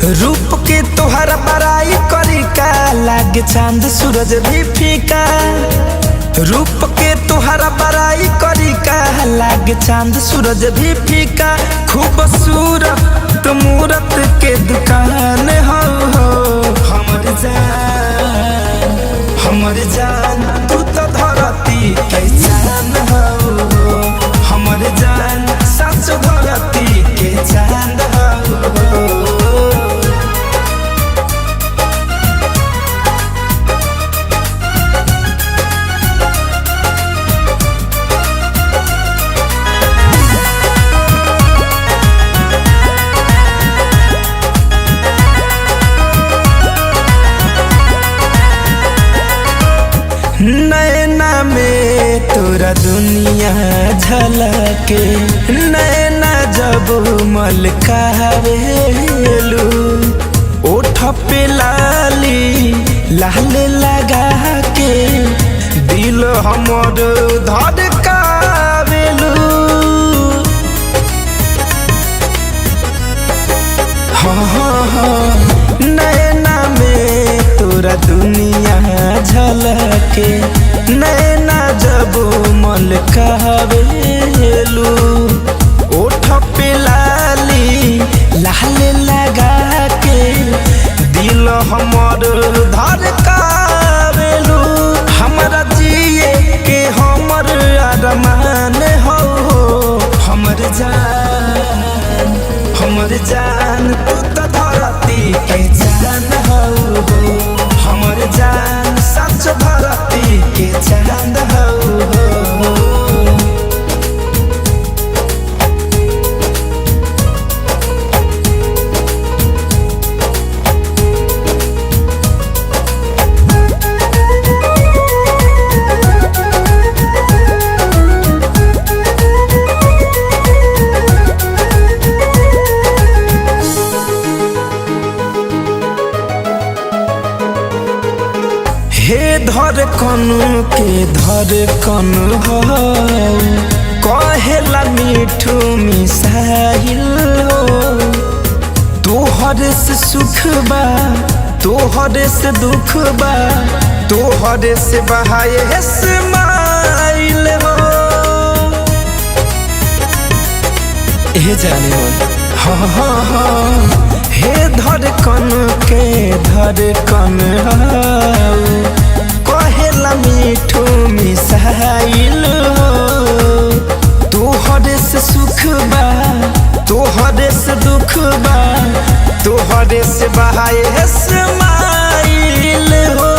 रूप के तोहरा बड़ाई करी का लागे चांद सूरज भी फीका। रूप के तोहरा बड़ाई करी का लागे चांद सूरज भी फीका। खूबसूरत मूरत के दुकान हो हमर जान, हमर जान तू तो धरती के जान हो। हमर जान सच धरती के चांद हो। नैना में तोरा दुनिया झलके, नैना जब मलकावेलू। ओठ पे लाली लाल लगा के दिल हमर धड़कावेलू। हाँ नैना में तोरा दुनिया झलके, नैना जब मलकावेलू। ओठ पे लाली लाल लगा के दिल हमर धड़कावेलू। हमरा जिए के हमर अरमान हो हमर जान, हमर जान तू तो धरती के जान हो। हमर जान सच धरती के चांद हो। हे धड़कन के धड़कन हो कहेला मिठू मिसाइल हो। तोहरे से सुख बा तोहरे से दुख बा, तोहरे से बहाए स्माइल हो। हे जाने हाँ हाँ हाँ हे धड़कन के धड़कन हो कहेला मिठू मिसाइल हो। तोहरे से सुख बा तोहरे से दुख बा, तोहरे से बहाए स्माइल हो।